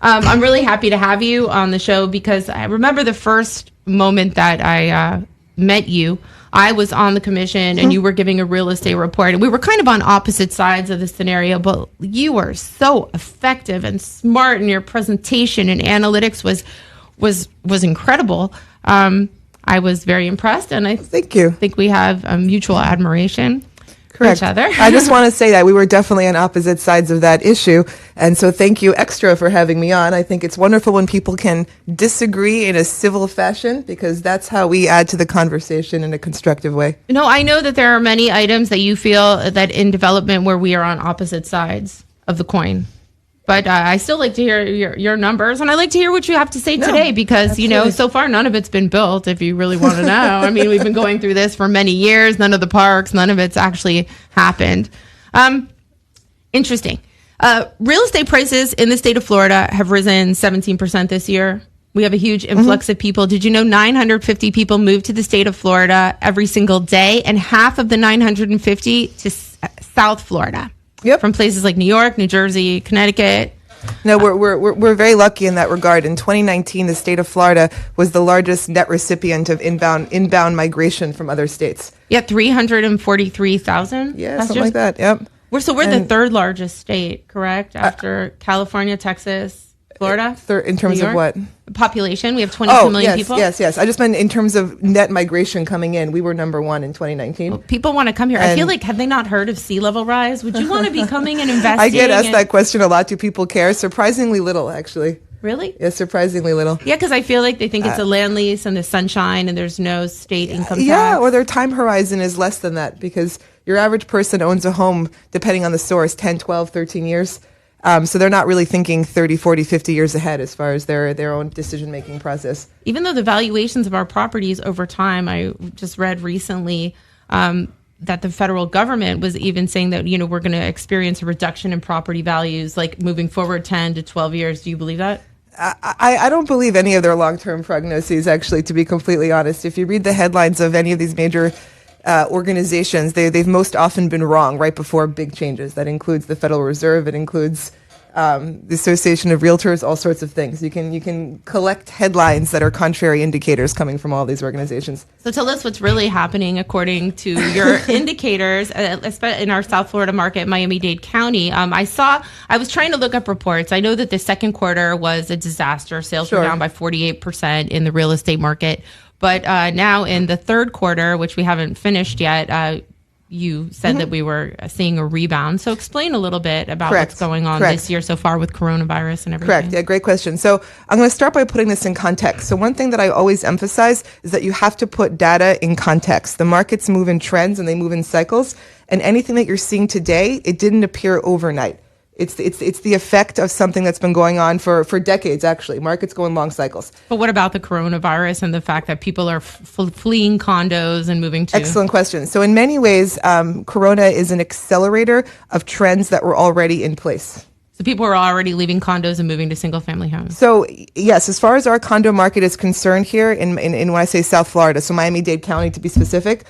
I'm really happy to have you on the show because I remember the first moment that I met you. I was on the commission and you were giving a real estate report, and we were kind of on opposite sides of the scenario, but you were so effective and smart, and your presentation and analytics was incredible. I was very impressed, and I think we have a mutual admiration. Correct. For each other. I just want to say that we were definitely on opposite sides of that issue. And so thank you extra for having me on. I think it's wonderful when people can disagree in a civil fashion, because that's how we add to the conversation in a constructive way. No, I know that there are many items that you feel that in development where we are on opposite sides of the coin. But I still like to hear your numbers, and I like to hear what you have to say today, because, absolutely. So far none of it's been built, if you really want to know. I mean, we've been going through this for many years, none of the parks, none of it's actually happened. Interesting. Real estate prices in the state of Florida have risen 17% this year. We have a huge influx of people. Did you know 950 people move to the state of Florida every single day, and half of the 950 to South Florida? Yep. From places like New York, New Jersey, Connecticut. No, we're very lucky in that regard. In 2019, the state of Florida was the largest net recipient of inbound migration from other states. Yeah, 343,000. Yeah, something like that. Yep. We're the third largest state, correct? After California, Texas, Florida? In terms of what? Population. We have 22 million people. Yes. I just meant in terms of net migration coming in. We were number one in 2019. Well, people want to come here. I feel like, have they not heard of sea level rise? Would you want to be coming and investing? I get asked that question a lot. Do people care? Surprisingly little, actually. Really? Yeah, surprisingly little. Yeah, because I feel like they think it's a land lease and the sunshine and there's no state income tax. Yeah, or their time horizon is less than that, because your average person owns a home, depending on the source, 10, 12, 13 years. So they're not really thinking 30, 40, 50 years ahead as far as their own decision-making process. Even though the valuations of our properties over time, I just read recently that the federal government was even saying that, we're going to experience a reduction in property values, like moving forward 10 to 12 years. Do you believe that? I don't believe any of their long-term prognoses, actually, to be completely honest. If you read the headlines of any of these major organizations, they've most often been wrong right before big changes. That includes the Federal Reserve. It includes the Association of Realtors, all sorts of things. You can collect headlines that are contrary indicators coming from all these organizations. So tell us what's really happening according to your indicators, especially in our South Florida market, Miami-Dade County. I was trying to look up reports. I know that the second quarter was a disaster. Sales were down by 48% in the real estate market. But now in the third quarter, which we haven't finished yet, you said that we were seeing a rebound. So explain a little bit about what's going on this year so far with coronavirus and everything. Correct. Yeah, great question. So I'm going to start by putting this in context. So one thing that I always emphasize is that you have to put data in context. The markets move in trends and they move in cycles. And anything that you're seeing today, it didn't appear overnight. It's the effect of something that's been going on for decades, actually. Markets go in long cycles. But what about the coronavirus and the fact that people are fleeing condos and moving to... Excellent question. So in many ways, Corona is an accelerator of trends that were already in place. So people are already leaving condos and moving to single-family homes. So yes, as far as our condo market is concerned here, in when I say South Florida, so Miami-Dade County to be specific,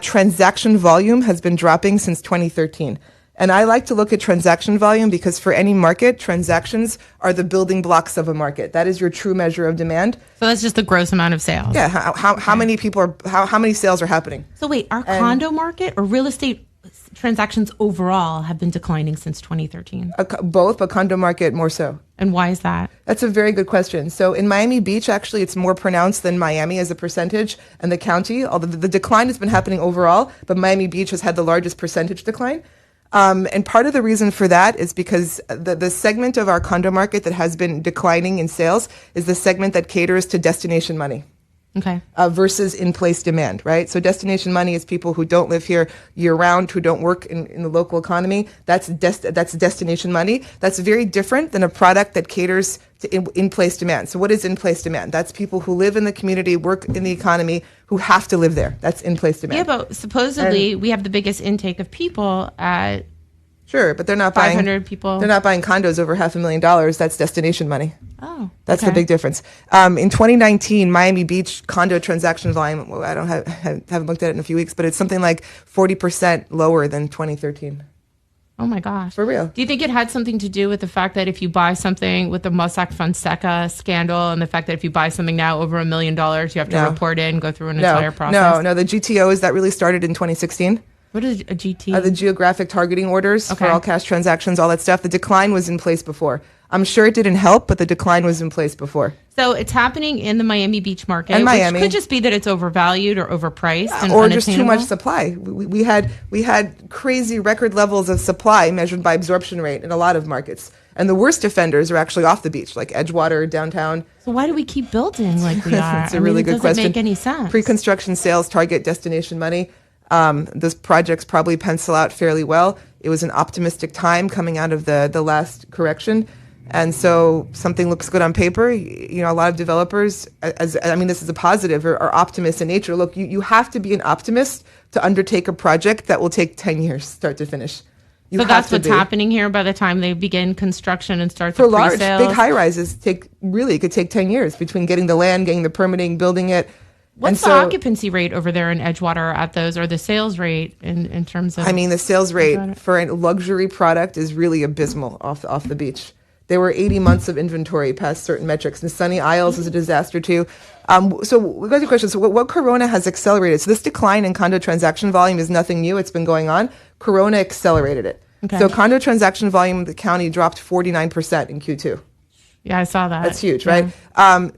transaction volume has been dropping since 2013. And I like to look at transaction volume because for any market, transactions are the building blocks of a market. That is your true measure of demand. So that's just the gross amount of sales. Yeah. How many people are, how many sales are happening? So wait, our condo market or real estate transactions overall have been declining since 2013? Both, but condo market more so. And why is that? That's a very good question. So in Miami Beach, actually, it's more pronounced than Miami as a percentage, and the county, although the decline has been happening overall, but Miami Beach has had the largest percentage decline. And part of the reason for that is because the segment of our condo market that has been declining in sales is the segment that caters to destination money. Okay. Versus in-place demand, right? So destination money is people who don't live here year-round, who don't work in the local economy. That's destination money. That's very different than a product that caters to in-place demand. So what is in-place demand? That's people who live in the community, work in the economy, who have to live there. That's in-place demand. Yeah, but supposedly we have the biggest intake of people at... Sure, but they're not buying 500 people. They're not buying condos over $500,000. That's destination money. Oh, that's the big difference. In 2019, Miami Beach condo transaction volume. Well, I don't haven't looked at it in a few weeks, but it's something like 40% lower than 2013. Oh my gosh. For real. Do you think it had something to do with the fact that if you buy something with the Mossack Fonseca scandal and the fact that if you buy something now over $1 million, you have to report it and go through an entire process? No. The GTOs that really started in 2016. What is a GT? The geographic targeting orders for all cash transactions, all that stuff. The decline was in place before. I'm sure it didn't help, but the decline was in place before. So it's happening in the Miami Beach market, and Miami. Which could just be that it's overvalued or overpriced, and or just too much supply. We had crazy record levels of supply measured by absorption rate in a lot of markets, and the worst offenders are actually off the beach, like Edgewater, downtown. So why do we keep building like we are? It's a really good question. Doesn't make any sense. Pre-construction sales target destination money. Those projects probably pencil out fairly well. It was an optimistic time coming out of the last correction. And so something looks good on paper. You know, a lot of developers, this is a positive, are optimists in nature. Look, you have to be an optimist to undertake a project that will take 10 years, start to finish. So that's what's happening here by the time they begin construction and start the pre-sales. For large, big high-rises, it could take 10 years between getting the land, getting the permitting, building it. What's the occupancy rate over there in Edgewater at those, or the sales rate in terms of? The sales rate for a luxury product is really abysmal off the beach. There were 80 months of inventory past certain metrics. And Sunny Isles is a disaster too. So we got the question. So what Corona has accelerated? So this decline in condo transaction volume is nothing new. It's been going on. Corona accelerated it. Okay. So condo transaction volume in the county dropped 49% in Q2. Yeah, I saw that. That's huge, right?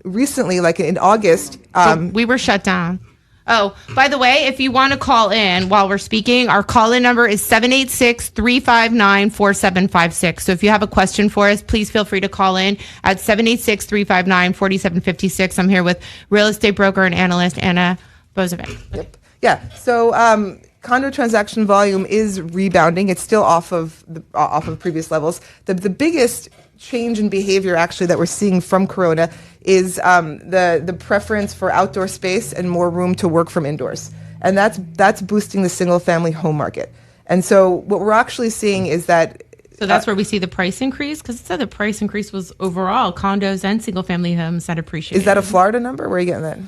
Recently, like in August. So we were shut down. Oh, by the way, if you want to call in while we're speaking, our call-in number is 786-359-4756. So if you have a question for us, please feel free to call in at 786-359-4756. I'm here with real estate broker and analyst Anna Bozovic. Yep. Yeah. So condo transaction volume is rebounding. It's still off of previous levels. The biggest change in behavior actually that we're seeing from Corona is the preference for outdoor space and more room to work from indoors. And that's boosting the single family home market. And so what we're actually seeing is that so that's where we see the price increase, because it said the price increase was overall condos and single family homes that appreciated. Is that a Florida number? Where are you getting that?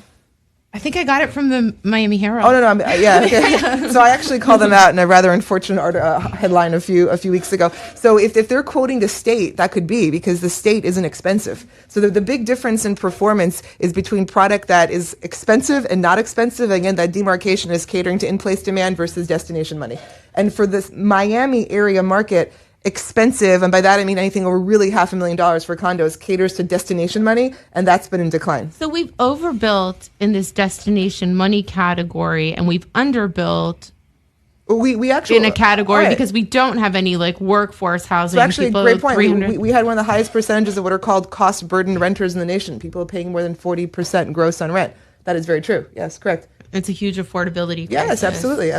I think I got it from the Miami Herald. Oh no, yeah. Okay. So I actually called them out in a rather unfortunate headline a few weeks ago. So if they're quoting the state, that could be because the state isn't expensive. So the big difference in performance is between product that is expensive and not expensive. Again, that demarcation is catering to in-place demand versus destination money. And for this Miami area market, expensive, and by that I mean anything over really $500,000 for condos, caters to destination money, and that's been in decline. So we've overbuilt in this destination money category, and we've underbuilt we actually in a category because we don't have any like workforce housing. So actually, great point. We had one of the highest percentages of what are called cost burden renters in the nation. People are paying more than 40% gross on rent. That is very true. Yes, correct. It's a huge affordability crisis. Yes, absolutely.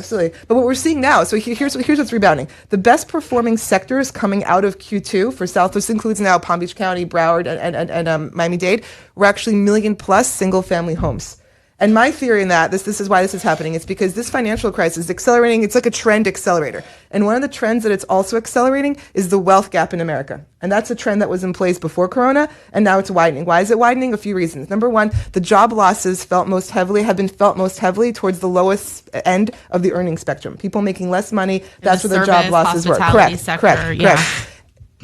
But what we're seing now, so here's what's rebounding. The best performing sectors coming out of Q2 for South, this includes now Palm Beach County, Broward, and Miami-Dade, were actually million-plus single-family homes. And my theory in that, this is why this is happening, it's because this financial crisis is accelerating. It's like a trend accelerator. And one of the trends that it's also accelerating is the wealth gap in America. And that's a trend that was in place before Corona, and now it's widening. Why is it widening? A few reasons. Number one, the job losses have been felt most heavily towards the lowest end of the earning spectrum. People making less money, that's where the job losses were. Correct.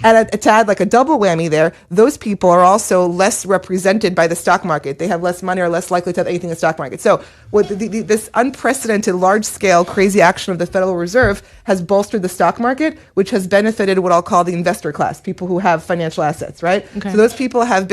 And a tad like a double whammy there, those people are also less represented by the stock market. They have less money or less likely to have anything in the stock market. So what this unprecedented large-scale crazy action of the Federal Reserve has bolstered the stock market, which has benefited what I'll call the investor class, people who have financial assets, right? Okay. So those people are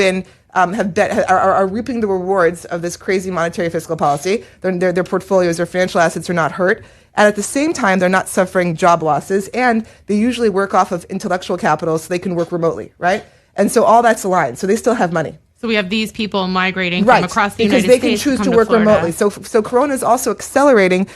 reaping the rewards of this crazy monetary fiscal policy. Their portfolios, their financial assets are not hurt. And at the same time, they're not suffering job losses, and they usually work off of intellectual capital so they can work remotely, right? And so all that's aligned. So they still have money. So we have these people migrating from across the United States because they can choose to work remotely. So Corona is also accelerating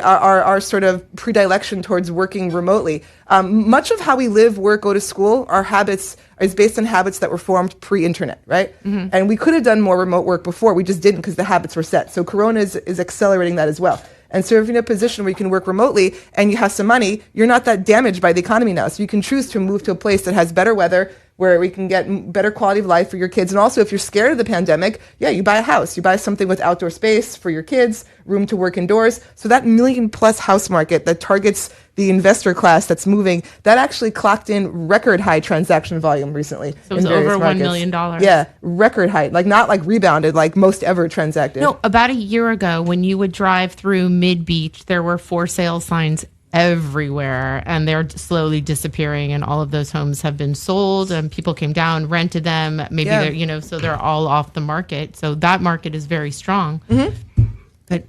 our sort of predilection towards working remotely. Much of how we live, work, go to school, our habits is based on habits that were formed pre-internet, right? Mm-hmm. And we could have done more remote work before. We just didn't because the habits were set. So Corona is accelerating that as well. And so if you're in a position where you can work remotely and you have some money, you're not that damaged by the economy now. So you can choose to move to a place that has better weather, where we can get better quality of life for your kids. And also, if you're scared of the pandemic, you buy a house. You buy something with outdoor space for your kids, room to work indoors. So that million-plus house market that targets the investor class that's moving, that actually clocked in record high transaction volume recently. So it was over $1 million. Yeah, record high. Like not like rebounded, like most ever transacted. No, about a year ago, when you would drive through Mid-Beach, there were for sale signs everywhere, and they're slowly disappearing, and all of those homes have been sold, and people came down, rented them, maybe they're, so they're all off the market. So that market is very strong. But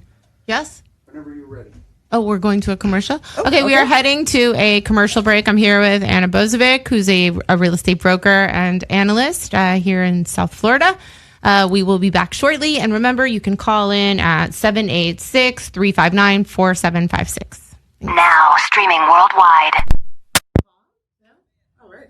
yes, whenever you're ready. Oh, we're going to a commercial? Okay, we are heading to a commercial break. I'm here with Anna Bozovic, who's a real estate broker and analyst here in South Florida. We will be back shortly. And remember, you can call in at 786-359-4756. Now streaming worldwide. All right.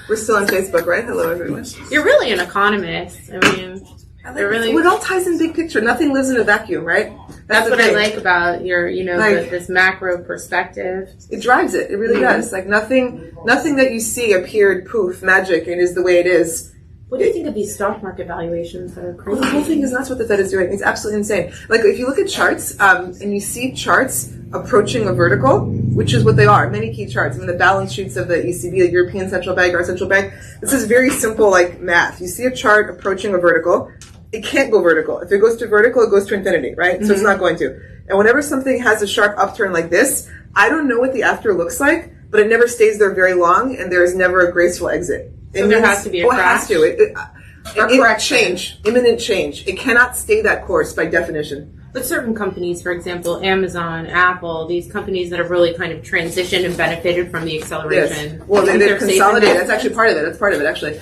We're still on Facebook, right? Hello, everyone. You're really an economist. I mean, it all ties in big picture. Nothing lives in a vacuum, right? That's what I like about your, this macro perspective. It drives it. It really does. Like nothing that you see appeared poof, magic, and is the way it is. What do you think of these stock market valuations that are crazy? Well, the whole thing is not what the Fed is doing. It's absolutely insane. Like if you look at charts and you see charts approaching a vertical, which is what they are, many key charts. I mean, the balance sheets of the ECB, the European Central Bank, our central bank. This is very simple, like math. You see a chart approaching a vertical. It can't go vertical. If it goes to vertical, it goes to infinity, right? So it's not going to. And whenever something has a sharp upturn like this, I don't know what the after looks like, but it never stays there very long, and there is never a graceful exit. So there has to be a crash? It has to. Change. Imminent change. It cannot stay that course by definition. But certain companies, for example, Amazon, Apple, these companies that have really kind of transitioned and benefited from the acceleration. Yes. Well, they've consolidated. That's actually part of it. That's part of it, actually.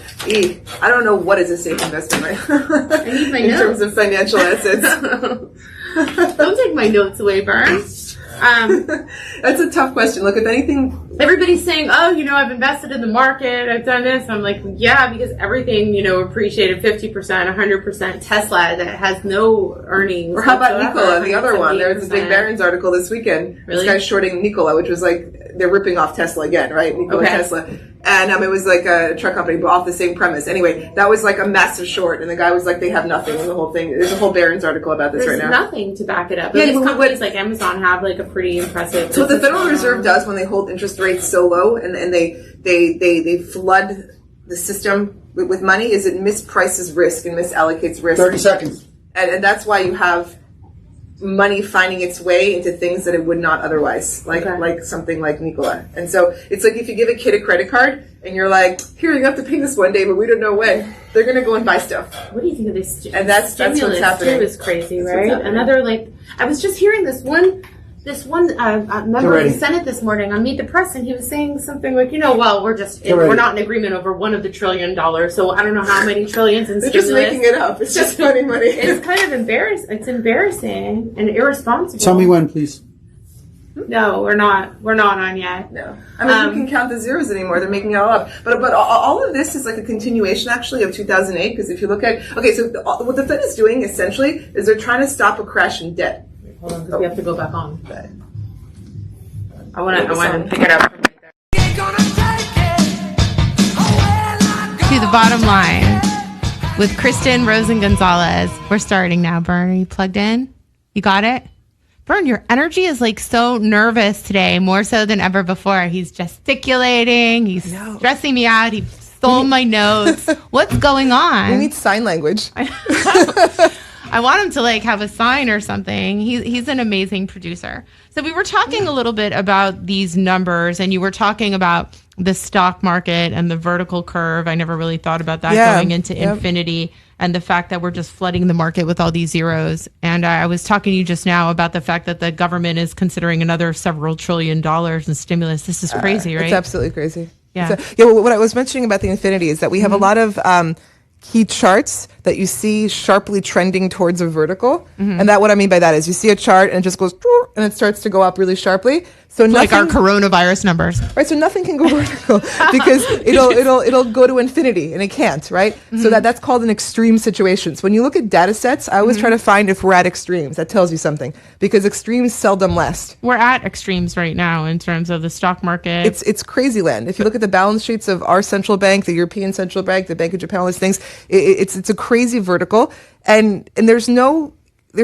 I don't know what is a safe investment, right? I need my in notes. terms of financial assets. Don't take my notes away, Vern. That's a tough question. Look, if anything... Everybody's saying, I've invested in the market, I've done this. I'm like, yeah, because everything, appreciated 50%, 100%. Tesla that has no earnings. Or how about Nikola, the other one? There was a big Barron's article this weekend. Really? This guy's shorting Nikola, which was like, they're ripping off Tesla again, right? Nikola Tesla. And it was like a truck company, but off the same premise. Anyway, that was like a massive short, and the guy was like, they have nothing, and the whole thing. There's a whole Barron's article about this right now. There's nothing to back it up. But these companies like Amazon have like a pretty impressive... So what the Federal Reserve does when they hold interest rates so low, and they flood the system with money, is it misprices risk and misallocates risk. 30 seconds. And that's why you have money finding its way into things that it would not otherwise, like something like Nikola. And so it's like if you give a kid a credit card and you're like, here, you have to pay this one day, but we don't know when. They're going to go and buy stuff. What do you think of this? And that's what's happening. Too is crazy, right? Another I was just hearing this one member of the Senate this morning on Meet the Press, and he was saying something like, we're not in agreement over $1 of the $1 trillion, so I don't know how many trillions in stimulus. They're just making it up. It's just funny money. It's kind of embarrassing. It's embarrassing and irresponsible. Tell me when, please. No, we're not. We're not on yet. No. I mean, you can count the zeros anymore. They're making it all up. But all of this is like a continuation, actually, of 2008, because if you look at... Okay, so what the Fed is doing, essentially, is they're trying to stop a crash in debt. Hold on, because we have to go back on. Okay. I want to pick it up from right there. To the bottom line with Kristen Rosen Gonzalez. We're starting now, Bern. Are you plugged in? You got it? Bern, your energy is like so nervous today, more so than ever before. He's gesticulating. He's stressing me out. He stole my notes. What's going on? We need sign language. I want him to have a sign or something. He's an amazing producer. So we were talking a little bit about these numbers, and you were talking about the stock market and the vertical curve. I never really thought about that going into infinity, and the fact that we're just flooding the market with all these zeros. And I was talking to you just now about the fact that the government is considering another several $1 trillion in stimulus. This is crazy, right? It's absolutely crazy. Yeah. What I was mentioning about the infinity is that we have a lot of key charts that you see sharply trending towards a vertical. And that what I mean by that is you see a chart and it just goes and it starts to go up really sharply. So nothing, like our coronavirus numbers, right? So nothing can go vertical because it'll go to infinity and it can't, right? So that's called an extreme situation. So when you look at data sets, I always try to find if we're at extremes. That tells you something because extremes seldom last. We're at extremes right now in terms of the stock market. It's crazy land. If you look at the balance sheets of our central bank, the European Central Bank, the Bank of Japan, all these things, it's a crazy vertical, and there's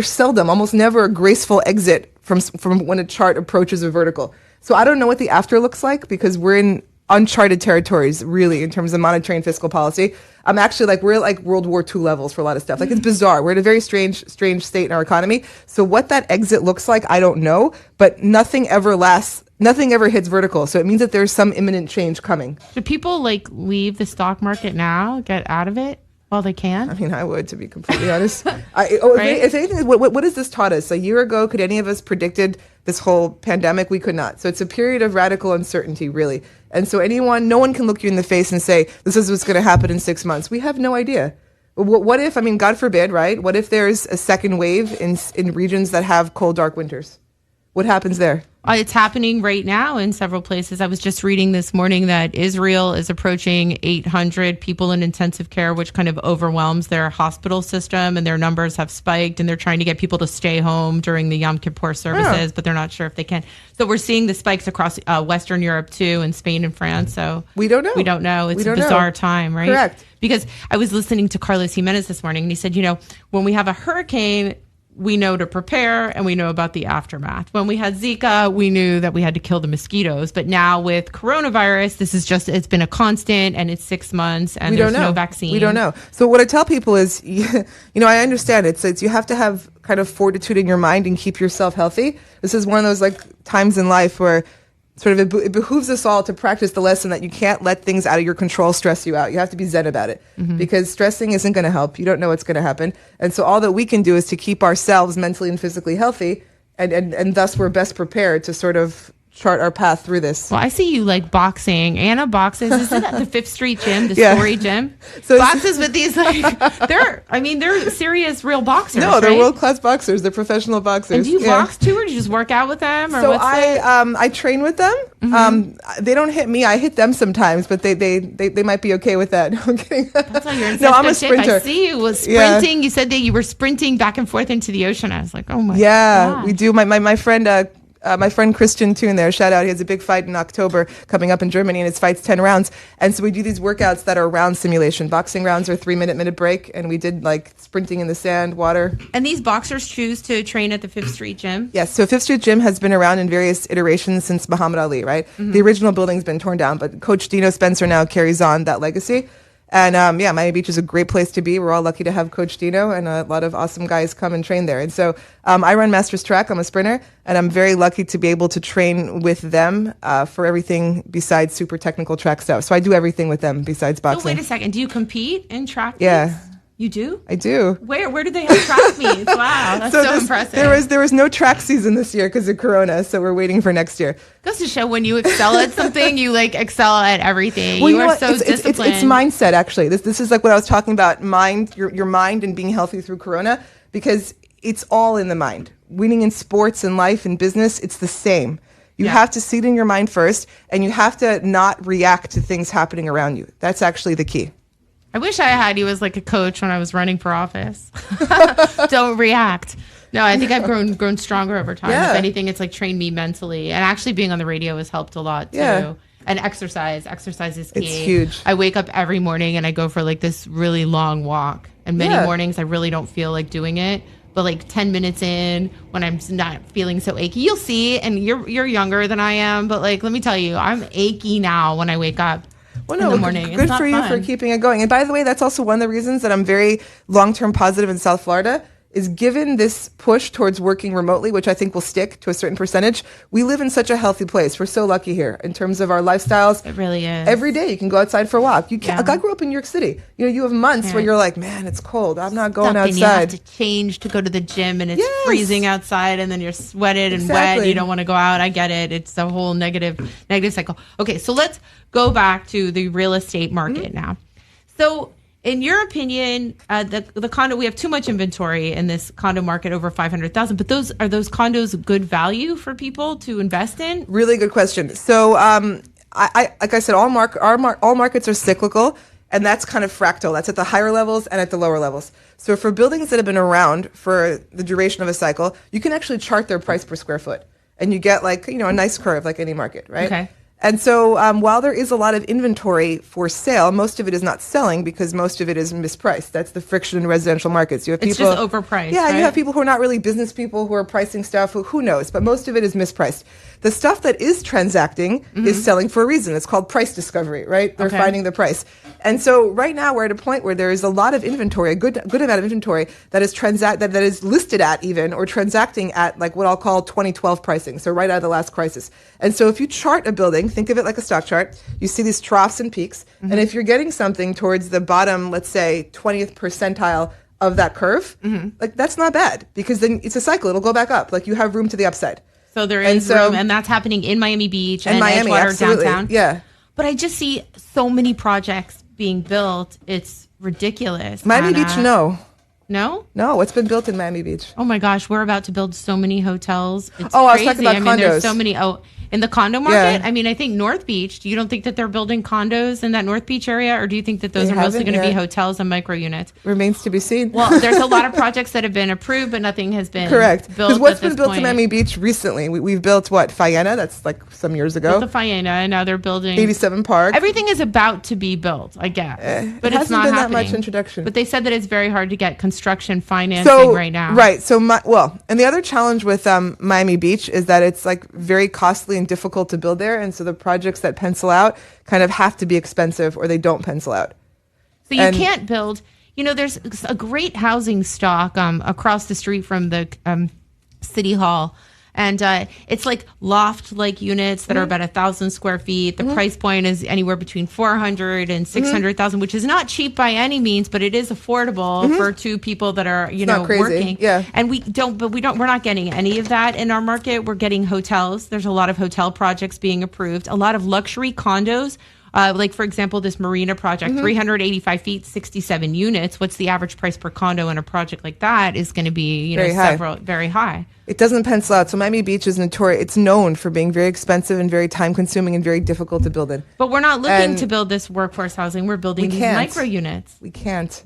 seldom, almost never, a graceful exit from when a chart approaches a vertical. So I don't know what the after looks like because we're in uncharted territories, really, in terms of monetary and fiscal policy. I'm actually we're like World War II levels for a lot of stuff. Like, it's bizarre. We're in a very strange state in our economy. So what that exit looks like, I don't know, but nothing ever lasts. Nothing ever hits vertical. So it means that there's some imminent change coming. Should people leave the stock market now, get out of it while they can? I mean, I would, to be completely honest. If anything, what has this taught us? A year ago, could any of us predicted this whole pandemic? We could not. So it's a period of radical uncertainty, really. And so no one can look you in the face and say, this is what's going to happen in 6 months. We have no idea. What if, God forbid, right? What if there's a second wave in regions that have cold, dark winters? What happens there? It's happening right now in several places. I was just reading this morning that Israel is approaching 800 people in intensive care, which kind of overwhelms their hospital system, and their numbers have spiked, and they're trying to get people to stay home during the Yom Kippur services, but they're not sure if they can. So we're seeing the spikes across Western Europe too, and Spain and France. So we don't know. It's a bizarre time, right? Correct. Because I was listening to Carlos Jimenez this morning, and he said, when we have a hurricane, we know to prepare and we know about the aftermath. When we had Zika, we knew that we had to kill the mosquitoes. But now with coronavirus, it's been a constant, and it's 6 months, and there's no vaccine. We don't know. So what I tell people is, I understand it's you have to have kind of fortitude in your mind and keep yourself healthy. This is one of those times in life where sort of it behooves us all to practice the lesson that you can't let things out of your control stress you out. You have to be zen about it because stressing isn't going to help. You don't know what's going to happen. And so all that we can do is to keep ourselves mentally and physically healthy, and thus we're best prepared to sort of chart our path through this. Well, I see you like boxing. Anna boxes. Is it at the Fifth Street gym, the Story Gym? So boxes with these they're serious, real boxers. No, they're right? world-class boxers. They're professional boxers. And do you box too, or do you just work out with them? Or so I train with them. They don't hit me. I hit them sometimes, but they might be okay with that. I'm kidding. That's why you're in No, I'm a shape. sprinter. I see you was sprinting. You said that you were sprinting back and forth into the ocean. I was like, oh my God. We do. My friend. My friend Christian Toon there, shout out, he has a big fight in October coming up in Germany, and his fight's 10 rounds. And so we do these workouts that are round simulation. Boxing rounds are 3-minute break, and we did sprinting in the sand, water. And these boxers choose to train at the Fifth Street Gym? Yes, so Fifth Street Gym has been around in various iterations since Muhammad Ali, right? The original building's been torn down, but Coach Dino Spencer now carries on that legacy. And Miami Beach is a great place to be. We're all lucky to have Coach Dino, and a lot of awesome guys come and train there. And so I run Masters Track. I'm a sprinter, and I'm very lucky to be able to train with them for everything besides super technical track stuff. So I do everything with them besides boxing. Oh, wait a second. Do you compete in track meets? Yeah. You do? I do. Where do they have track meets? Wow, that's so impressive. There was no track season this year because of Corona, so we're waiting for next year. Goes to show when you excel at something, you excel at everything. Well, you are so disciplined. It's mindset, actually. This is what I was talking about, your mind and being healthy through Corona, because it's all in the mind. Winning in sports and life and business, it's the same. You have to see it in your mind first, and you have to not react to things happening around you. That's actually the key. I wish I had you as a coach when I was running for office. Don't react. No, I think I've grown stronger over time. Yeah. If anything, it's trained me mentally. And actually being on the radio has helped a lot too. Yeah. And exercise is key. It's huge. I wake up every morning and I go for this really long walk. And many mornings I really don't feel like doing it. But 10 minutes in, when I'm not feeling so achy, you'll see. And you're younger than I am. But let me tell you, I'm achy now when I wake up. Well, no, in the morning. Good for you for keeping it going. And by the way, that's also one of the reasons that I'm very long-term positive in South Florida, is given this push towards working remotely, which I think will stick to a certain percentage. We live in such a healthy place. We're so lucky here in terms of our lifestyles. It really is. Every day you can go outside for a walk. I grew up in New York City. You have months where you're like, man, it's cold. I'm not going outside. And you have to change to go to the gym, and it's freezing outside, and then you're sweated and wet. And you don't want to go out. I get it. It's a whole negative cycle. Okay, so let's go back to the real estate market now. So In your opinion, the condo, we have too much inventory in this condo market over 500,000, but are those condos good value for people to invest in? Really good question. So, I like I said, all markets are cyclical, and that's kind of fractal. That's at the higher levels and at the lower levels. So for buildings that have been around for the duration of a cycle, you can actually chart their price per square foot, and you get like, a nice curve like any market, right? Okay. And so while there is a lot of inventory for sale, most of it is not selling because most of it is mispriced. That's the friction in residential markets. You have people, it's just overpriced. Yeah, right? You have people who are not really business people who are pricing stuff. Who knows? But most of it is mispriced. The stuff that is transacting is selling for a reason. It's called price discovery, right? They're finding the price. And so right now we're at a point where there is a lot of inventory, a good amount of inventory that is that is listed at even or transacting at like what I'll call 2012 pricing. So right out of the last crisis. And so if you chart a building, think of it like a stock chart. You see these troughs and peaks. And if you're getting something towards the bottom, let's say 20th percentile of that curve, like that's not bad because then it's a cycle. It'll go back up. Like you have room to the upside. So there is room, and that's happening in Miami Beach and Miami, Edgewater absolutely. downtown. Yeah. But I just see so many projects being built. It's ridiculous. Miami Beach, no. No? No, what's been built in Miami Beach? Oh my gosh, we're about to build so many hotels. It's I was crazy. talking about condos. There's so many. In the condo market? Yeah. I mean, I think North Beach, you don't think that they're building condos in that North Beach area? Or do you think that those They are mostly haven't going to be yet. hotels and micro units? Remains to be seen. Well, there's a lot of projects that have been approved, but nothing has been Correct. built. Because what's at been this built point. in Miami Beach recently? We've built what? Faena, that's like some years ago. The Faena, and now they're building 87 Park. Everything is about to be built, I guess. But it it's hasn't not been happening. that much introduction. But they said that it's very hard to get construction financing right now. Right. So, and the other challenge with Miami Beach is that it's like very costly and difficult to build there. And so the projects that pencil out kind of have to be expensive or they don't pencil out. So you can't build, there's a great housing stock across the street from the city hall. And it's like loft-like units that are about 1,000 square feet. The price point is anywhere between 400 and 600,000, which is not cheap by any means, but it is affordable for two people that are, not crazy. working. Yeah. And we're not getting any of that in our market. We're getting hotels. There's a lot of hotel projects being approved. A lot of luxury condos. Like, for example, this marina project, 385 feet, 67 units. What's the average price per condo in a project like that is going to be, very high. It doesn't pencil out. So Miami Beach is notorious. It's known for being very expensive and very time consuming and very difficult to build in. But we're not looking to build this workforce housing. We're building these micro units. We can't.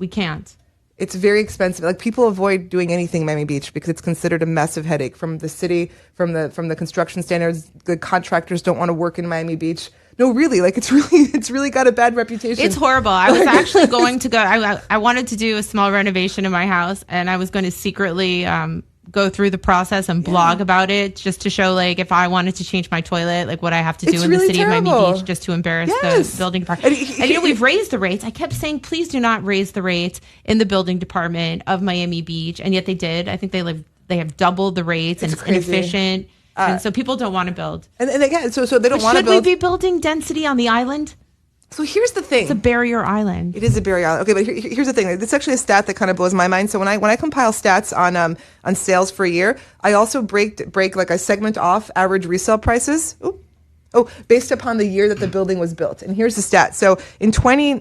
It's very expensive. Like people avoid doing anything in Miami Beach because it's considered a massive headache from the city, from the construction standards. The contractors don't want to work in Miami Beach. No, really, like it's really got a bad reputation. It's horrible. I was actually going to go. I wanted to do a small renovation in my house, and I was going to secretly go through the process and blog about it, just to show like if I wanted to change my toilet, like what I have to do in the city of Miami Beach, just to embarrass the building department. And we've raised the rates. I kept saying, please do not raise the rates in the building department of Miami Beach, and yet they did. I think they have doubled the rates, and it's inefficient. And so people don't want to build. And again, so they don't want to build. Should we be building density on the island? So here's the thing. It's a barrier island. It is a barrier island. Okay, but here's the thing. It's actually a stat that kind of blows my mind. So when I compile stats on sales for a year, I also break like I segment off average resale prices. Based upon the year that the building was built. And here's the stat. So in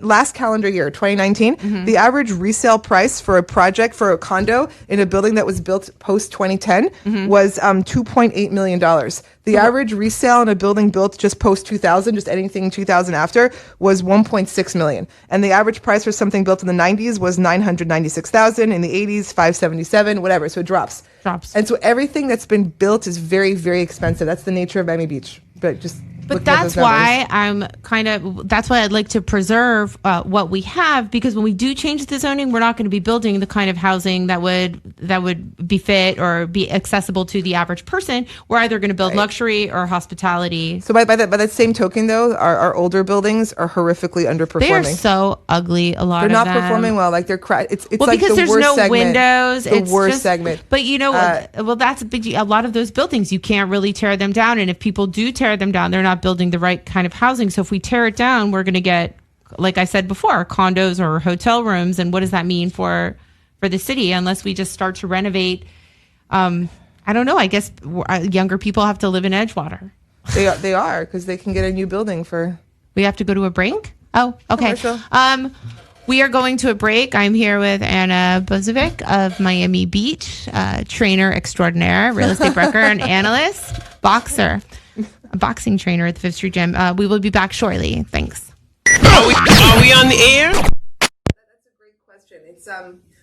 last calendar year, 2019, the average resale price for a project for a condo in a building that was built post 2010 was $2.8 million. The average resale in a building built just post 2000, just anything 2000 after, was 1.6 million. And the average price for something built in the 90s was 996,000. In the 80s, 577, whatever. So it drops. And so everything that's been built is very, very expensive. That's the nature of Miami Beach. But that's why that's why I'd like to preserve what we have, because when we do change the zoning, we're not going to be building the kind of housing that would be fit or be accessible to the average person. We're either going to build luxury or hospitality. So by that same token, though, our older buildings are horrifically underperforming. They are so ugly. A lot of them. They're not performing well. Like they're it's well, like because the there's worst no segment. Windows. The worst segment. But that's a big. A lot of those buildings, you can't really tear them down, and if people do tear them down, they're not building the right kind of housing. So if we tear it down, we're going to get, like I said before, condos or hotel rooms. And what does that mean for the city? Unless we just start to renovate. I don't know. I guess younger people have to live in Edgewater. They are, because they can get a new building for. We have to go to a break. Oh, okay. We are going to a break. I'm here with Anna Bozovic of Miami Beach, trainer extraordinaire, real estate broker, and analyst, boxer, a boxing trainer at the Fifth Street Gym. We will be back shortly. Thanks. Are we on the air? That's a great question. It's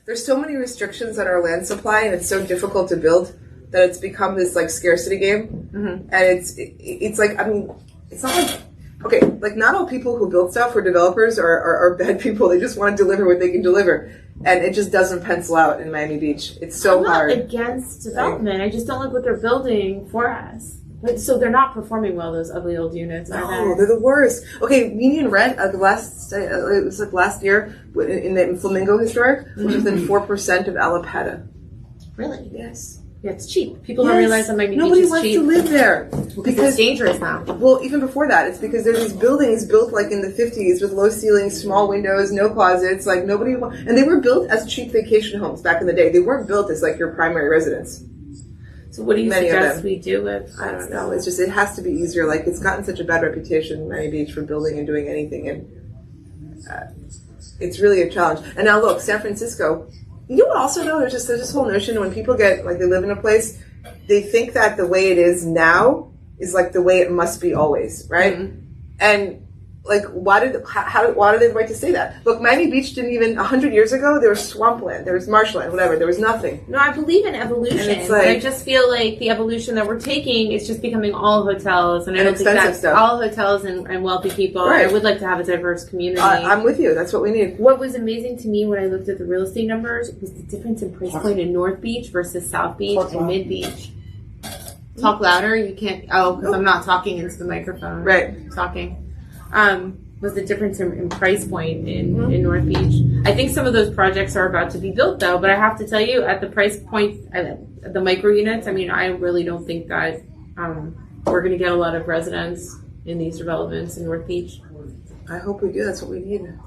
there's so many restrictions on our land supply, and it's so difficult to build that it's become this like scarcity game. And it's like, I mean, it's not like, okay, like not all people who build stuff or developers are bad people. They just want to deliver what they can deliver. And it just doesn't pencil out in Miami Beach. It's so hard. I'm not against development. I just don't like what they're building for us. But, so they're not performing well, those ugly old units, are No, they? they're the worst. Okay, median rent, it was like last year in Flamingo Historic, which is within 4% of Alapata. Really? Yes. Yeah, it's cheap. People don't realize that Miami Beach Nobody is wants cheap. to live there. Because it's dangerous now. Well, even before that, it's because there's these buildings built like in the 50s with low ceilings, small windows, no closets. Like and they were built as cheap vacation homes back in the day. They weren't built as like your primary residence. So what do you Many of suggest them. we do with I don't know. It's just it has to be easier. Like it's gotten such a bad reputation, Miami Beach, for building and doing anything, and it's really a challenge. And now look, San Francisco. You know what? Also, though, there's this whole notion when people get like they live in a place, they think that the way it is now is like the way it must be always, right? And like, why do they have the right to say that? Look, Miami Beach didn't even 100 years ago. There was swampland, there was marshland, whatever. There was nothing. No, I believe in evolution, And it's but I like- just feel like the evolution that we're taking is just becoming all hotels, and I And don't think expensive that's stuff. all hotels and wealthy people. Right. I would like to have a diverse community. I'm with you. That's what we need. What was amazing to me when I looked at the real estate numbers was the difference in price point in North Beach versus South Beach and Mid Beach. Talk louder. You can't. Oh, because I'm not talking into the microphone. Right. I'm talking. Was the difference in price point in North Beach? I think some of those projects are about to be built though, but I have to tell you, at the price point, the micro units. I mean, I really don't think that we're going to get a lot of residents in these developments in North Beach. I hope we do. That's what we need. And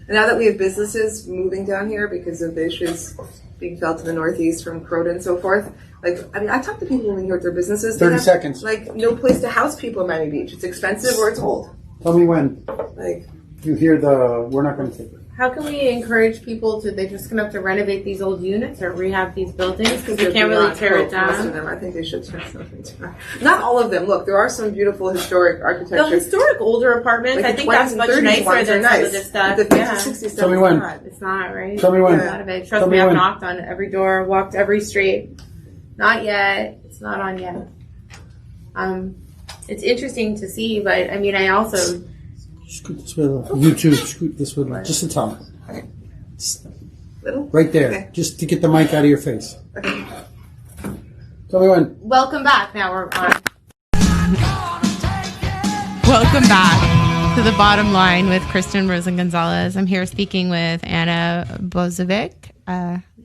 now that we have businesses moving down here because of the issues being felt in the Northeast from Croton and so forth, like, I mean, I talk to people when you hear their businesses. 30 have, seconds. Like, no place to house people in Miami Beach. It's expensive or it's old. Tell me when Like, you hear we're not going to take it. How can we encourage people to? They're just going to have to renovate these old units or rehab these buildings because we can't really tear it Most of down. them, I think they should tear something down. Not all of them. Look, there are some beautiful historic architecture. The historic older apartments, Like I the think 20s that's and much 30s nicer ones than are some of nice. this stuff. The 50s, Yeah. 60s stuff Tell me is when. not. It's not, right? Tell me when. A lot of it. Tell Trust me me, I've when. knocked on every door, walked every street. Not yet. It's not on yet. It's interesting to see, but I mean, I also Scoot this way a little. You too. Scoot this way a little. Just a towel. Little? Right there. Okay. Just to get the mic out of your face. Tell me when. welcome back. Now we're on. Welcome back to The Bottom Line with Kristen Rosen Gonzalez. I'm here speaking with Anna Bozovic.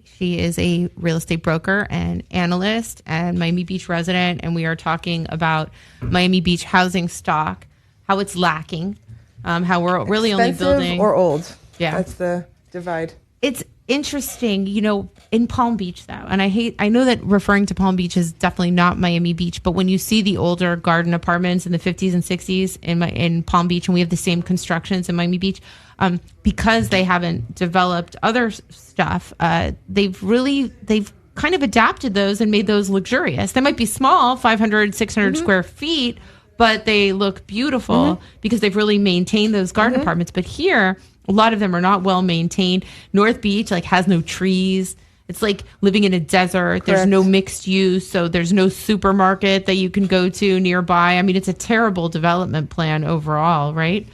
She is a real estate broker and analyst and Miami Beach resident, and we are talking about Miami Beach housing stock, how it's lacking, how we're really only Expensive building or old. Yeah. That's the divide. It's interesting, in Palm Beach though, and I know that referring to Palm Beach is definitely not Miami Beach, but when you see the older garden apartments in the 50s and 60s in Palm Beach, and we have the same constructions in Miami Beach, because they haven't developed other stuff, they've kind of adapted those and made those luxurious. They might be small, 500, 600 square feet, but they look beautiful because they've really maintained those garden apartments. But here, a lot of them are not well maintained. North Beach has no trees. It's like living in a desert. Correct. There's no mixed use, so there's no supermarket that you can go to nearby. I mean, it's a terrible development plan overall, right?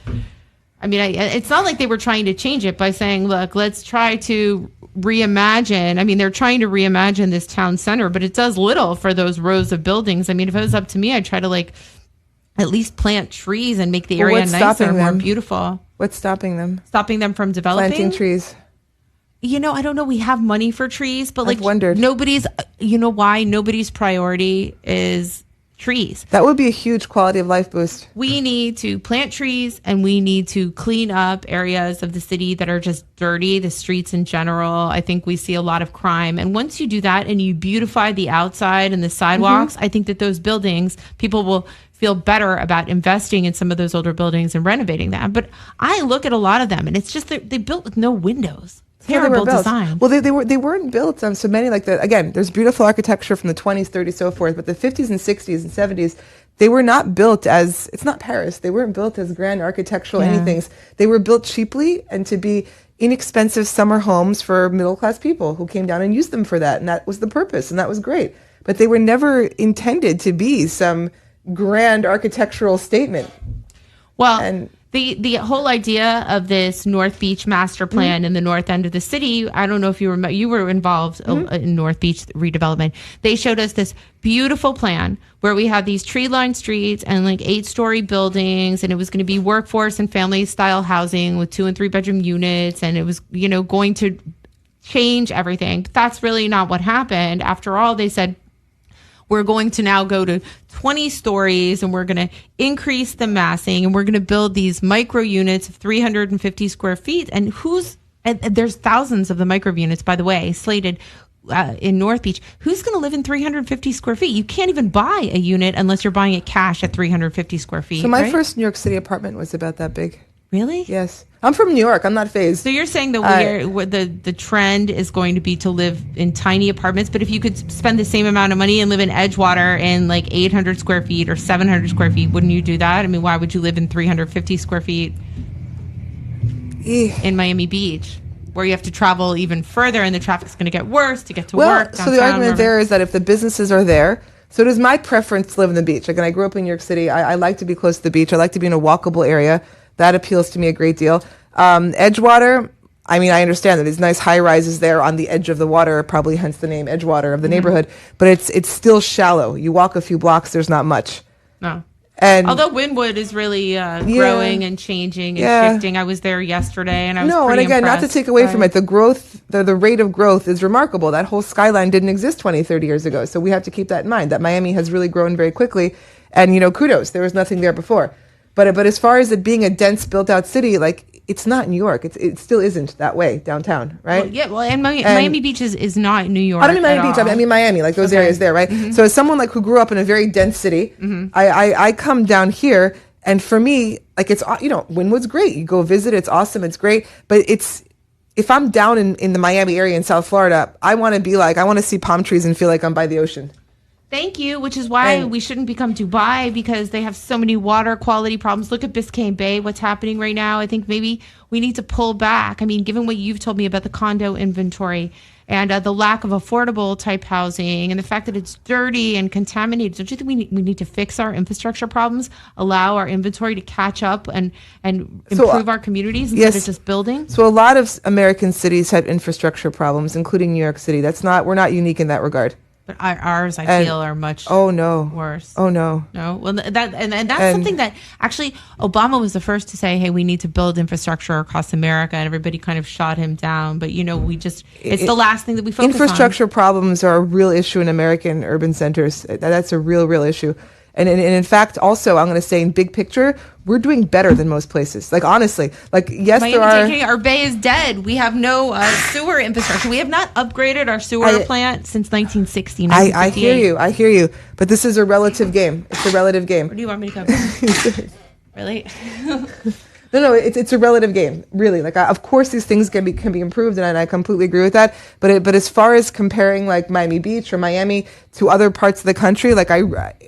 I mean, it's not like they were trying to change it by saying, look, let's try to reimagine. I mean, they're trying to reimagine this town center, but it does little for those rows of buildings. I mean, if it was up to me, I'd try to at least plant trees and make the area what's nicer, stopping more them? beautiful. What's stopping them? Stopping them from developing? Planting trees. I don't know. We have money for trees, but I've wondered. nobody's, why nobody's priority is trees. That would be a huge quality of life boost. We need to plant trees and we need to clean up areas of the city that are just dirty, the streets in general. I think we see a lot of crime. And once you do that and you beautify the outside and the sidewalks, I think that those buildings, people will feel better about investing in some of those older buildings and renovating them. But I look at a lot of them, and it's just that they built with no windows. Terrible design. Well, they weren't built so many like that. Again, there's beautiful architecture from the 20s, 30s, so forth, but the 50s and 60s and 70s, they were not built as, it's not Paris. They weren't built as grand architectural anythings. They were built cheaply and to be inexpensive summer homes for middle class people who came down and used them for that, and that was the purpose, and that was great. But they were never intended to be some grand architectural statement. Well, and the whole idea of this North Beach master plan in the north end of the city, I don't know if you were involved in North Beach redevelopment. They showed us this beautiful plan where we had these tree-lined streets and like 8-story buildings, and it was going to be workforce and family style housing with 2 and 3 bedroom units, and it was, going to change everything. But that's really not what happened. After all, they said, we're going to now go to 20 stories, and we're going to increase the massing, and we're going to build these micro units of 350 square feet. And there's thousands of the micro units, by the way, slated in North Beach. Who's going to live in 350 square feet? You can't even buy a unit unless you're buying it cash at 350 square feet. So my first New York City apartment was about that big. Really? Yes. I'm from New York. I'm not phased. So you're saying that the trend is going to be to live in tiny apartments, but if you could spend the same amount of money and live in Edgewater in like 800 square feet or 700 square feet, wouldn't you do that? I mean, why would you live in 350 square feet in Miami Beach, where you have to travel even further and the traffic's going to get worse to get to work downtown? So the argument there is that if the businesses are there, so it is my preference to live in the beach. Again, I grew up in New York City. I like to be close to the beach. I like to be in a walkable area. That appeals to me a great deal. Edgewater, I mean, I understand that these nice high rises there on the edge of the water, probably hence the name Edgewater of the neighborhood, but it's still shallow. You walk a few blocks, there's not much. No. And although Wynwood is really growing and changing and shifting. I was there yesterday, and I was pretty again, impressed. not to take away from it, the growth, the rate of growth is remarkable. That whole skyline didn't exist 20, 30 years ago. So we have to keep that in mind, that Miami has really grown very quickly. And, kudos, there was nothing there before. But as far as it being a dense, built-out city, like, it's not New York. It still isn't that way downtown, right? And Miami Beach is not New York. I don't mean Miami Beach. I mean Miami, like those areas there, right? Mm-hmm. So as someone like who grew up in a very dense city, I come down here, and for me, like it's Wynwood's great. You go visit, it's awesome, it's great. But if I'm down in the Miami area in South Florida, I want to see palm trees and feel like I'm by the ocean. Thank you, which is why we shouldn't become Dubai, because they have so many water quality problems. Look at Biscayne Bay, what's happening right now. I think maybe we need to pull back. I mean, given what you've told me about the condo inventory and the lack of affordable type housing and the fact that it's dirty and contaminated, don't you think we need to fix our infrastructure problems, allow our inventory to catch up and improve our communities instead of just building? So a lot of American cities have infrastructure problems, including New York City. We're not unique in that regard. But ours, I feel, are much worse. Oh, no. No. Well, that's something that actually Obama was the first to say, hey, we need to build infrastructure across America, and everybody kind of shot him down. But, it's the last thing that we focus on. Infrastructure problems are a real issue in American urban centers. That's a real, real issue. And in fact, also, I'm going to say in big picture, we're doing better than most places. Like, honestly, yes, our bay is dead. We have no sewer infrastructure. We have not upgraded our sewer plant since 1960. I hear you. But this is a relative game. It's a relative game. Where do you want me to go? Really? No, it's a relative game, really. Of course, these things can be improved, and I completely agree with that. But as far as comparing like Miami Beach or Miami to other parts of the country,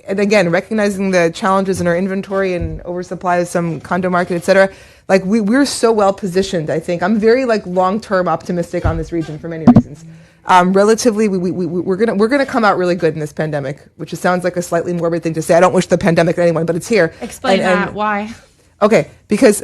and again, recognizing the challenges in our inventory and oversupply of some condo market, et cetera, we're so well positioned. I think I'm very long-term optimistic on this region for many reasons. Relatively, we're gonna come out really good in this pandemic, which sounds like a slightly morbid thing to say. I don't wish the pandemic on anyone, but it's here. Explain that. Why? Okay, because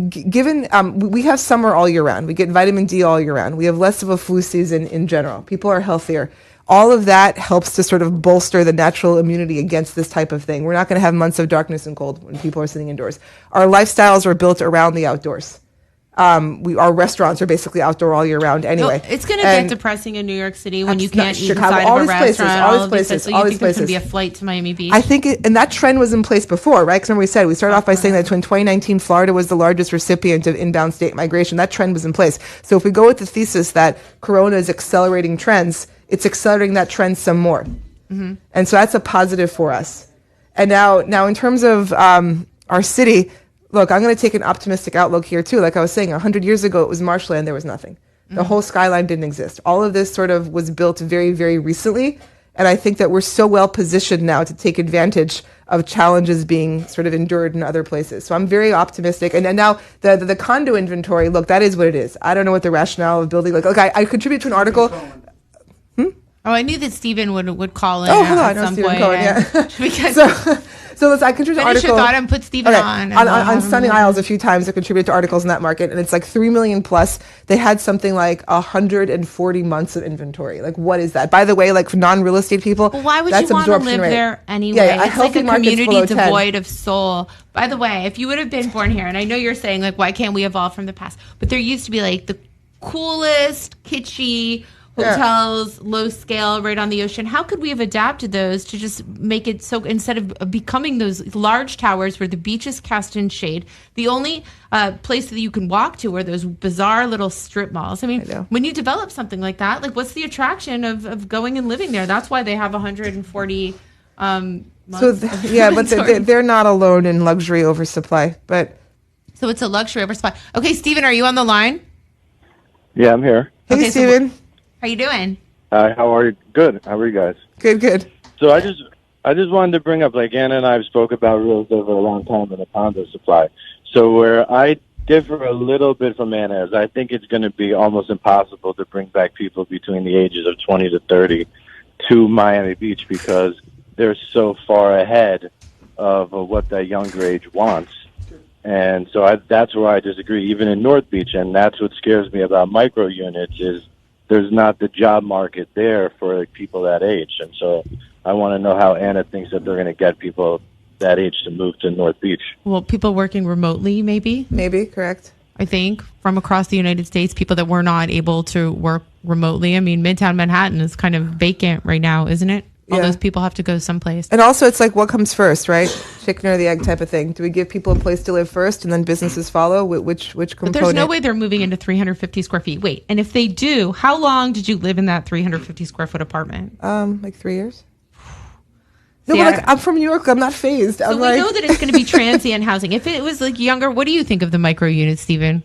given we have summer all year round, we get vitamin D all year round. We have less of a flu season in general. People are healthier. All of that helps to sort of bolster the natural immunity against this type of thing. We're not going to have months of darkness and cold when people are sitting indoors. Our lifestyles are built around the outdoors. Our restaurants are basically outdoor all year round anyway. Well, it's going to get depressing in New York City when you can't eat inside of a restaurant. All these places. So you think there's going to be a flight to Miami Beach? I think, and that trend was in place before, right? Because remember we started off by saying that in 2019, Florida was the largest recipient of inbound state migration. That trend was in place. So if we go with the thesis that Corona is accelerating trends, it's accelerating that trend some more. Mm-hmm. And so that's a positive for us. And now in terms of our city, look, I'm going to take an optimistic outlook here too. Like I was saying, 100 years ago, it was marshland. There was nothing. The whole skyline didn't exist. All of this sort of was built very, very recently. And I think that we're so well positioned now to take advantage of challenges being sort of endured in other places. So I'm very optimistic. And now the condo inventory, look, that is what it is. I don't know what the rationale of building, like I contribute to an article. Oh, I knew that Stephen would call in Hello, I at know some Stephen point. Cohen, yeah. Because So listen, I contributed to an finish your article. thought and put Stephen Okay. on. On Sunny Isles a few times. I contributed to articles in that market, and it's like 3 million plus. They had something like 140 months of inventory. Like, what is that? By the way, like for non-real estate people, Well, why would that's you want to absorption live rate. there anyway? Yeah, a it's like healthy a market's community below 10. devoid of soul. By the way, if you would have been born here, and I know you're saying, like, why can't we evolve from the past? But there used to be, like, the coolest, kitschy hotels, low scale, right on the ocean. How could we have adapted those to just make it so instead of becoming those large towers where the beach is cast in shade, the only place that you can walk to are those bizarre little strip malls. I mean, when you develop something like that, like what's the attraction of going and living there? That's why they have 140 months. But they're not alone in luxury oversupply. But so it's a luxury oversupply. Okay, Stephen, are you on the line? Yeah, I'm here. Hey, Okay, Stephen. How you doing? Hi, how are you? Good. How are you guys? Good. So I just wanted to bring up, like Anna and I have spoke about real estate for a long time in the condo supply. So where I differ a little bit from Anna is I think it's going to be almost impossible to bring back people between the ages of 20 to 30 to Miami Beach because they're so far ahead of what that younger age wants. And so that's where I disagree, even in North Beach. And that's what scares me about micro units is there's not the job market there for like, people that age. And so I want to know how Anna thinks that they're going to get people that age to move to North Beach. Well, people working remotely, maybe, Correct. I think, from across the United States, people that were not able to work remotely. I mean, Midtown Manhattan is kind of vacant right now, isn't it? All those people have to go someplace. And also, it's like what comes first, right? Chicken or the egg type of thing. Do we give people a place to live first, and then businesses follow? Which component? But there's no way they're moving into 350 square feet. Wait, and if they do, how long did you live in that 350 square foot apartment? Like 3 years. No, but like I'm from New York. I'm not phased. So we know that it's going to be transient housing. If it was like younger, what do you think of the micro units, Stephen?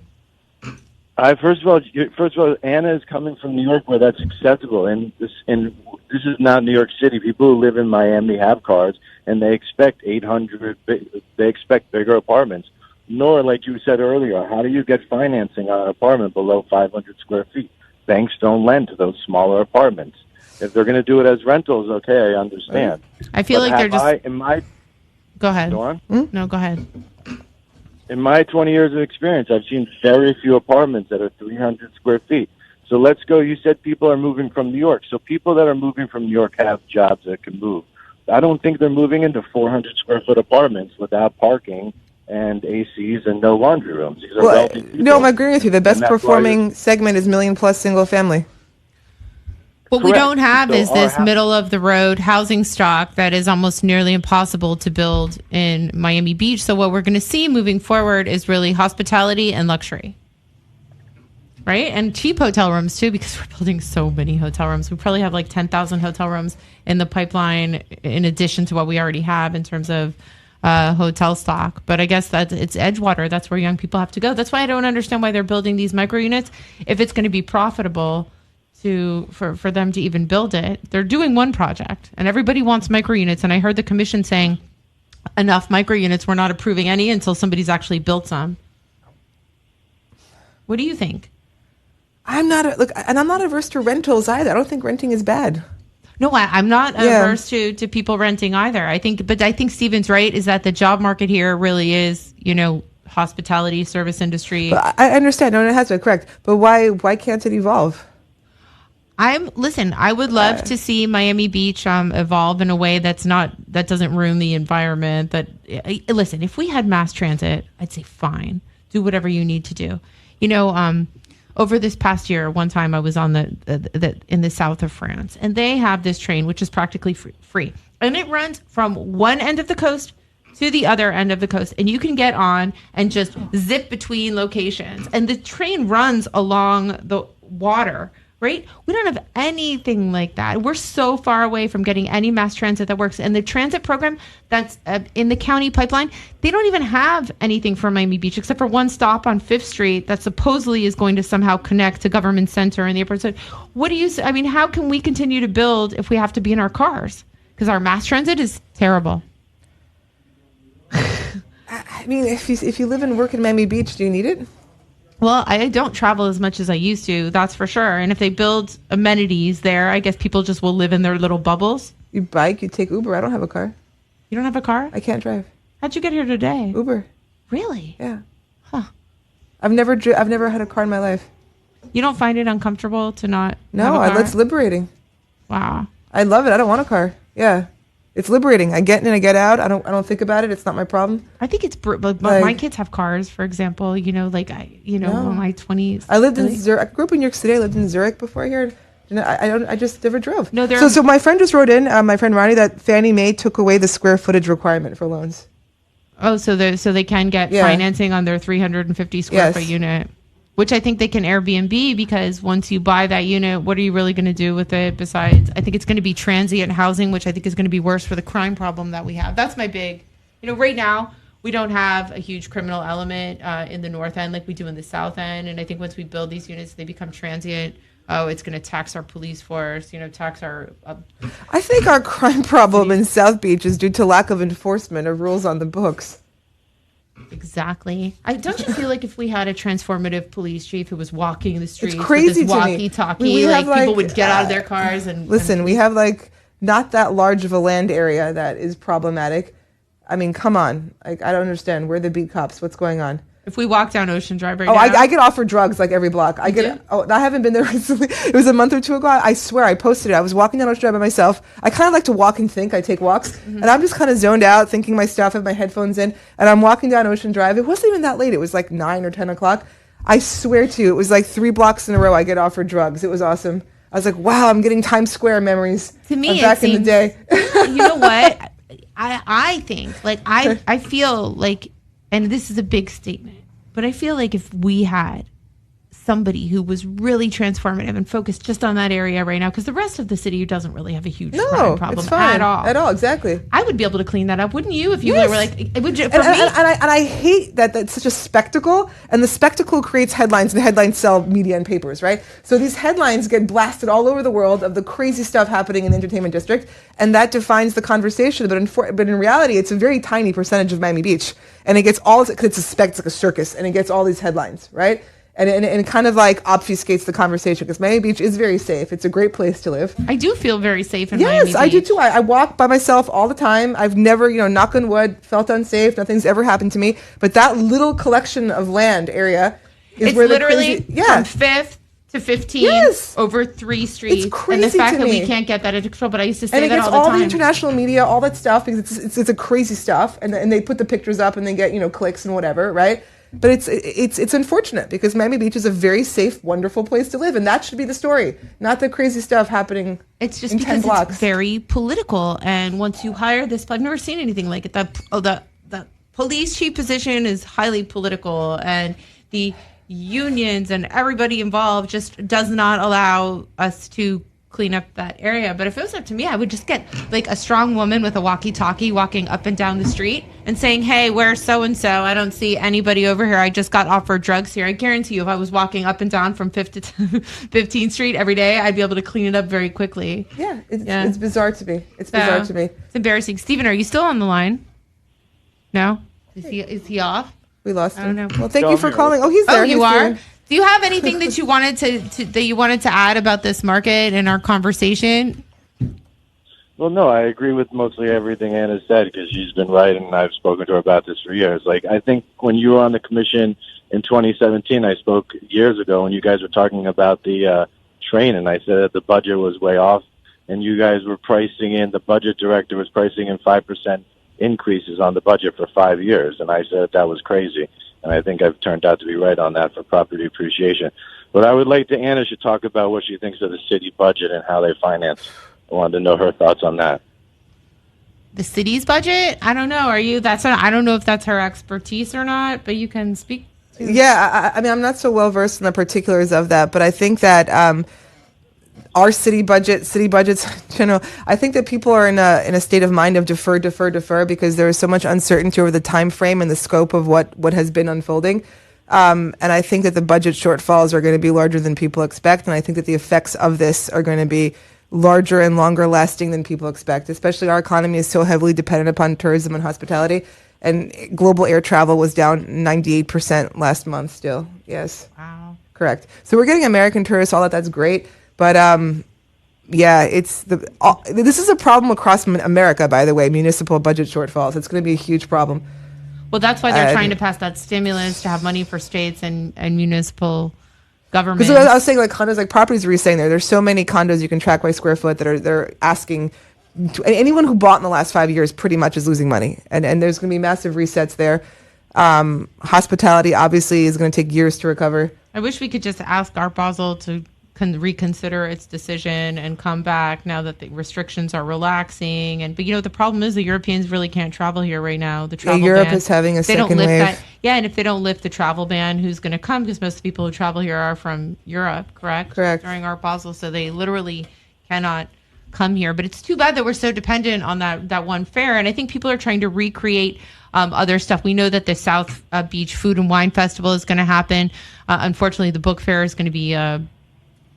First of all, Anna is coming from New York where that's accessible, and this is not New York City. People who live in Miami have cars, and they expect 800. They expect bigger apartments. Nor, like you said earlier, how do you get financing on an apartment below 500 square feet? Banks don't lend to those smaller apartments. If they're going to do it as rentals, okay, I understand. I feel like they're just. Go ahead. Go on. No, go ahead. In my 20 years of experience, I've seen very few apartments that are 300 square feet. So let's go. You said people are moving from New York. So people that are moving from New York have jobs that can move. I don't think they're moving into 400 square foot apartments without parking and ACs and no laundry rooms. These are wealthy people. No, I'm agreeing with you. The best performing segment is million plus single family. What we don't have is this middle of the road housing stock that is almost nearly impossible to build in Miami Beach. So what we're going to see moving forward is really hospitality and luxury. Right? And cheap hotel rooms too, because we're building so many hotel rooms. We probably have like 10,000 hotel rooms in the pipeline in addition to what we already have in terms of hotel stock. But I guess that it's Edgewater. That's where young people have to go. That's why I don't understand why they're building these micro units. If it's going to be profitable for them to even build it. They're doing one project and everybody wants micro units. And I heard the commission saying enough micro units, we're not approving any until somebody's actually built some. What do you think? I'm not averse to rentals either. I don't think renting is bad. No, I'm not averse to people renting either. I think Stephen's right, is that the job market here really is, hospitality, service industry. But I understand. No, it has to be correct. But why can't it evolve? I would love to see Miami Beach evolve in a way that doesn't ruin the environment. Listen, if we had mass transit, I'd say fine, do whatever you need to do. Over this past year, one time I was on in the south of France, and they have this train which is practically free, and it runs from one end of the coast to the other end of the coast, and you can get on and just zip between locations, and the train runs along the water right? We don't have anything like that. We're so far away from getting any mass transit that works. And the transit program that's in the county pipeline, they don't even have anything for Miami Beach except for one stop on 5th Street that supposedly is going to somehow connect to Government Center and the airport. So what do you say? I mean, how can we continue to build if we have to be in our cars? Because our mass transit is terrible. I mean, if you live and work in Miami Beach, do you need it? Well, I don't travel as much as I used to, that's for sure. And if they build amenities there, I guess people just will live in their little bubbles. You bike, you take Uber. I don't have a car. You don't have a car? I can't drive. How'd you get here today? Uber. Really? Yeah. Huh. I've never had a car in my life. You don't find it uncomfortable to not No, have a car? It's liberating. Wow. I love it. I don't want a car. Yeah. It's liberating. I get in and I get out. I don't think about it. It's not my problem. I think it's my kids have cars, for example, in my 20s. I lived in Zurich. I grew up in New York City. I lived in Zurich before here. I just never drove. No, so my friend just wrote in, my friend Ronnie, that Fannie Mae took away the square footage requirement for loans. Oh, so they can get financing on their 350 square foot unit, which I think they can Airbnb, because once you buy that unit, what are you really going to do with it besides, I think it's going to be transient housing, which I think is going to be worse for the crime problem that we have. That's my big, right now we don't have a huge criminal element in the North End like we do in the South End. And I think once we build these units, they become transient. Oh, it's going to tax our police force, tax our... I think our crime problem in South Beach is due to lack of enforcement of rules on the books. Exactly. Don't you feel like if we had a transformative police chief who was walking the streets with this walkie-talkie, people would get out of their cars and... Listen, we have not that large of a land area that is problematic. I mean, come on. I don't understand. Where are the beat cops? What's going on? If we walk down Ocean Drive right now... I get offered drugs every block. I haven't been there recently. It was a month or two ago. I swear, I posted it. I was walking down Ocean Drive by myself. I kind of like to walk and think. I take walks. Mm-hmm. And I'm just kind of zoned out, thinking my stuff, have my headphones in. And I'm walking down Ocean Drive. It wasn't even that late. It was 9 or 10 o'clock. I swear to you, it was 3 blocks in a row I get offered drugs. It was awesome. I was like, wow, I'm getting Times Square memories to me, back in the day. You know what? I think, I feel like, and this is a big statement, but I feel like if we had somebody who was really transformative and focused just on that area right now, because the rest of the city doesn't really have a huge crime problem at all. At all, exactly. I would be able to clean that up, wouldn't you? If you were would you, for and me? And I hate that that's such a spectacle, and the spectacle creates headlines, and the headlines sell media and papers, right? So these headlines get blasted all over the world of the crazy stuff happening in the entertainment district, and that defines the conversation. But in reality, it's a very tiny percentage of Miami Beach, and it gets all, because it's like a circus, and it gets all these headlines, right? And it kind of obfuscates the conversation, because Miami Beach is very safe. It's a great place to live. I do feel very safe in Miami Beach. Yes, I do too. I walk by myself all the time. I've never, knock on wood, felt unsafe. Nothing's ever happened to me. But that little collection of land area is where literally from 5th to 15th over 3 streets. It's crazy. And the fact that we can't get that under control, but I used to say that all the time. And it gets all the international media, all that stuff, because it's a crazy stuff. And they put the pictures up and they get, clicks and whatever, right? But it's unfortunate, because Miami Beach is a very safe, wonderful place to live, and that should be the story, not the crazy stuff happening. It's just in because 10 blocks. It's very political, and once you hire this, I've never seen anything like it. The police chief position is highly political, and the unions and everybody involved just does not allow us to clean up that area. But if it was up to me, I would just get a strong woman with a walkie-talkie walking up and down the street and saying, hey, where's so-and-so? I don't see anybody over here. I just got offered drugs here. I guarantee you, if I was walking up and down from 5th to 15th Street every day, I'd be able to clean it up very quickly. Yeah, it's bizarre to me. It's bizarre to me. It's embarrassing. Stephen, are you still on the line? No? Is he off? We lost him. I don't know. Well, thank you for calling. Oh, he's there. Oh, you are? Do you have anything that you wanted to add about this market and our conversation? Well, no, I agree with mostly everything Anna said, because she's been right, and I've spoken to her about this for years. I think when you were on the commission in 2017, I spoke years ago when you guys were talking about the train, and I said that the budget was way off, and you guys were pricing in, the budget director was pricing in 5% increases on the budget for 5 years, and I said that was crazy. And I think I've turned out to be right on that for property appreciation. But I would like Anna should talk about what she thinks of the city budget and how they finance. I wanted to know her thoughts on that. The city's budget? I don't know. I don't know if that's her expertise or not, but you can speak to. Yeah, I mean, I'm not so well versed in the particulars of that, but I think that our city budgets, general. I think that people are in a state of mind of defer because there is so much uncertainty over the time frame and the scope of what has been unfolding. And I think that the budget shortfalls are going to be larger than people expect, and I think that the effects of this are going to be larger and longer lasting than people expect. Especially our economy is so heavily dependent upon tourism and hospitality, and global air travel was down 98% last month. Still, yes. Wow. Correct. So we're getting American tourists, all that. That's great. But this is a problem across America, by the way, municipal budget shortfalls. It's going to be a huge problem. Well, that's why they're trying to pass that stimulus to have money for states and municipal governments. Because I was saying, like condos, like properties were saying there's so many condos you can track by square foot that they're asking. Anyone who bought in the last 5 years pretty much is losing money. And there's going to be massive resets there. Hospitality obviously is going to take years to recover. I wish we could just ask Art Basel to reconsider its decision and come back now that the restrictions are relaxing. But the problem is the Europeans really can't travel here right now. The travel Europe ban, is having a they don't second lift wave. that. Yeah, and if they don't lift the travel ban, who's going to come? Because most of the people who travel here are from Europe, correct? Correct. During Art Basel, so they literally cannot come here. But it's too bad that we're so dependent on that one fair. And I think people are trying to recreate other stuff. We know that the South Beach Food and Wine Festival is going to happen. Unfortunately, the book fair is going to be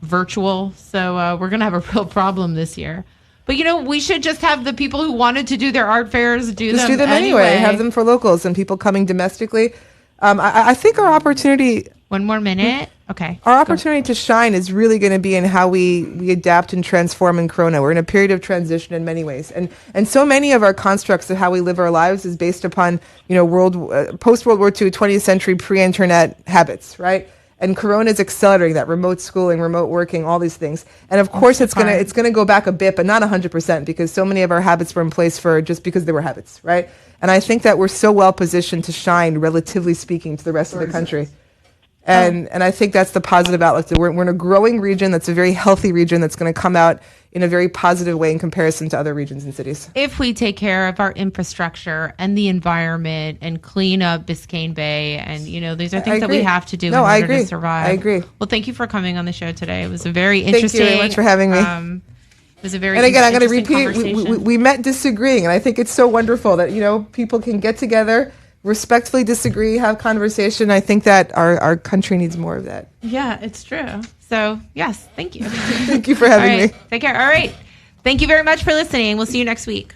virtual. So we're going to have a real problem this year. But, we should just have the people who wanted to do their art fairs do them anyway. Have them for locals and people coming domestically. I think our opportunity... One more minute. Okay. Our opportunity to shine is really going to be in how we adapt and transform in Corona. We're in a period of transition in many ways. And so many of our constructs of how we live our lives is based upon, post-World War II, 20th century pre-internet habits, right? And Corona is accelerating that, remote schooling, remote working, all these things. And of course, it's gonna go back a bit, but not 100%, because so many of our habits were in place just because they were habits, right? And I think that we're so well positioned to shine, relatively speaking, to the rest of the country. And I think that's the positive outlook. We're in a growing region that's a very healthy region that's going to come out in a very positive way in comparison to other regions and cities. If we take care of our infrastructure and the environment and clean up Biscayne Bay, and these are things that we have to do in order to survive. I agree. Well, thank you for coming on the show today. It was a very interesting. Thank you very much for having me. It was a very and again, I'm going to interesting repeat. We met disagreeing, and I think it's so wonderful that people can get together, respectfully disagree, have conversation. I think that our country needs more of that. Yeah, it's true. So, yes, thank you. Thank you for having me. Take care. All right. Thank you very much for listening. We'll see you next week.